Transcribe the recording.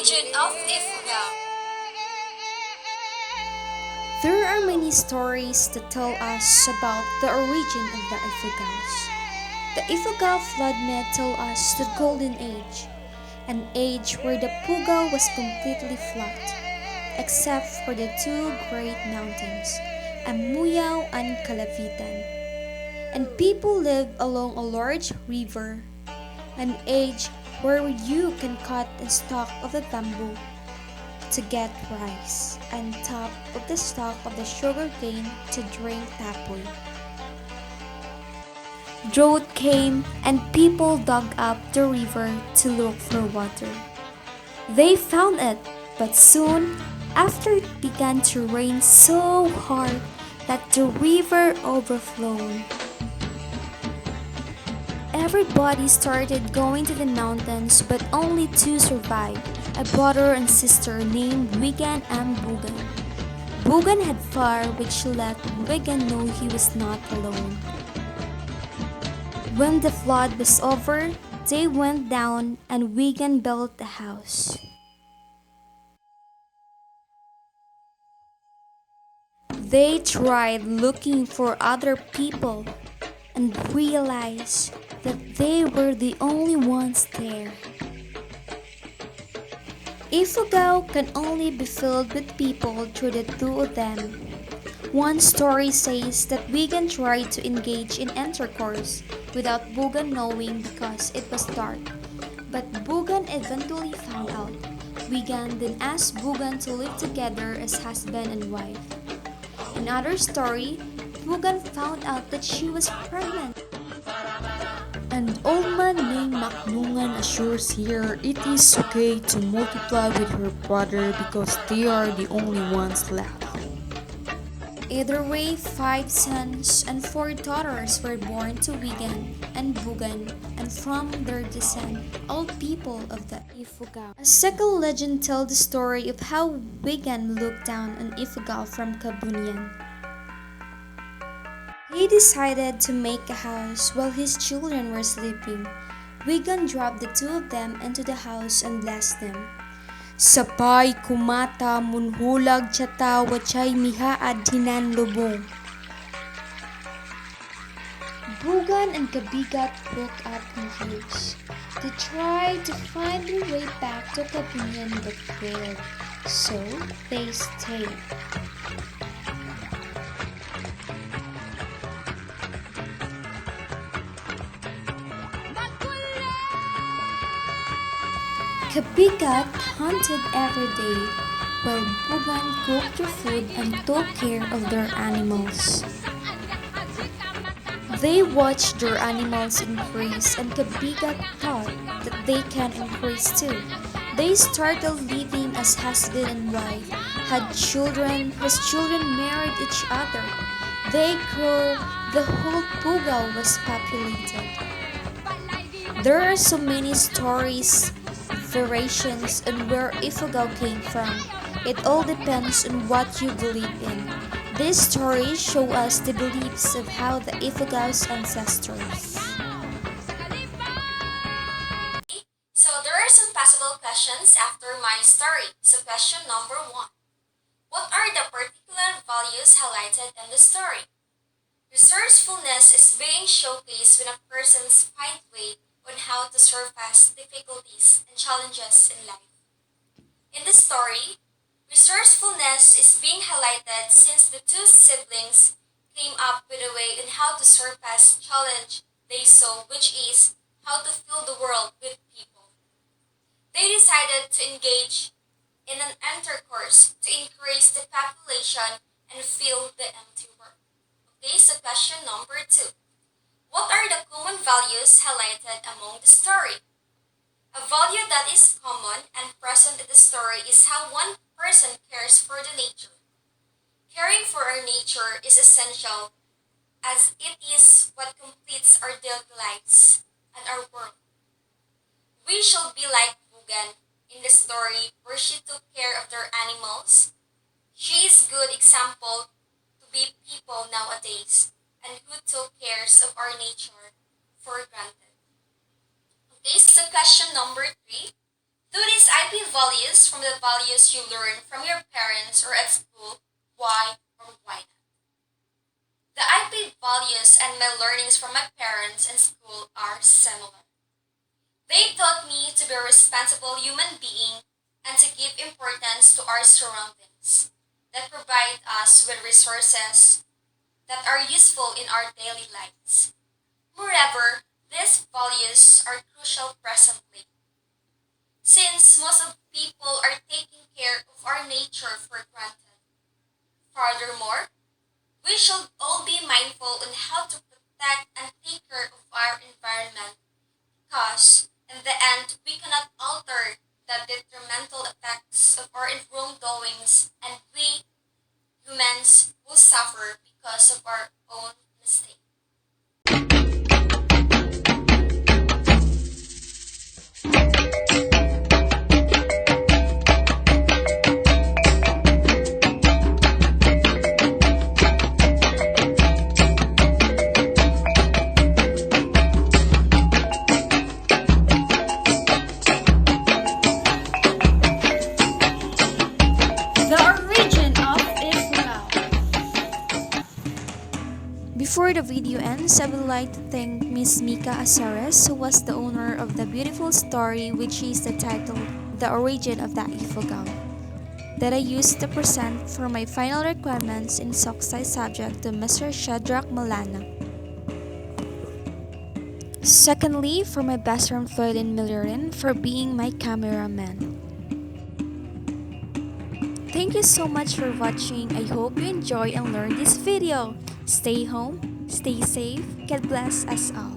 origin of ifugao. There are many stories that tell us about the origin of the ifugaos. The ifugao flood myth tells us the golden age, an age where the Pugao was completely flat, except for the two great mountains, Amuyao and Calavitan, and people lived along a large river, an age where you can cut and stalk of the bamboo to get rice, and top of the stalk of the sugarcane to drink tapoy. Drought came and people dug up the river to look for water. They found it, but soon after it began to rain so hard that the river overflowed. Everybody started going to the mountains, but only two survived, a brother and sister named Wigan and Bugan. Bugan had fire which let Wigan know he was not alone. When the flood was over, they went down and Wigan built a house. They tried looking for other people and realized that they were the only ones there. Ifugao can only be filled with people through the two of them. One story says that Wigan tried to engage in intercourse without Bugan knowing because it was dark, but Bugan eventually found out. Wigan then asked Bugan to live together as husband and wife. Another story, Bugan found out that she was pregnant. An old man named Maknungan assures her it is okay to multiply with her brother because they are the only ones left. Either way, 5 sons and 4 daughters were born to Wigan and Bugan, and from their descent, all people of the Ifugao. A second legend tells the story of how Wigan looked down on Ifugao from Kabunian. He decided to make a house while his children were sleeping. Wigan dropped the two of them into the house and blessed them. Sapay kumata munhulag tsata wachay mihaad hinan lubong. Bugan and Kabigat woke up confused. They tried to find their way back to Kabunian but failed, so they stayed. Kabigat hunted every day, while Bugan cooked their food and took care of their animals. They watched their animals increase and Kabigat thought that they can increase too. They started living as husband and wife, had children whose children married each other. They grew, the whole Pugao was populated. There are so many stories, variations on where ifugao came from. It all depends on what you believe in. These stories show us the beliefs of how the ifugao's ancestors. So there are some possible questions after my story. So question number 1. What are the particular values highlighted in the story? Resourcefulness is being showcased when a person finds way on how to surpass difficulties and challenges in life. In the story, resourcefulness is being highlighted since the two siblings came up with a way on how to surpass challenge they saw, which is how to fill the world with people. They decided to engage in an intercourse to increase the population and fill the empty world. Okay, so question number 2. What are the common values highlighted among the story? A value that is common and present in the story is how one person cares for the nature. Caring for our nature is essential as it is what completes our daily lives and our world. We should be like Bugan in the story where she took care of their animals. She is good example to be people nowadays and who took cares of our nature for granted. Okay, so question number 3. Do these IP values from the values you learn from your parents or at school? Why or why not? The IP values and my learnings from my parents and school are similar. They taught me to be a responsible human being and to give importance to our surroundings that provide us with resources that are useful in our daily lives. Moreover, these values are crucial presently, since most of people are taking care of our nature for granted. Furthermore, we should all be mindful on how to protect and take care of our environment because, in the end, we cannot alter the detrimental effects of our wrongdoings, and we humans will suffer because of our own mistakes. The origin of ifugao. Before the video ends, I would like to thank Miss Mika Asares, who was the owner of the beautiful story, which is the title The Origin of the Ifugao, that I used to present for my final requirements in Soksai subject to Mr. Shadrach Malana. Secondly, for my best friend Floydin Millerin for being my cameraman. Thank you so much for watching. I hope you enjoy and learn this video. Stay home, stay safe, God bless us all.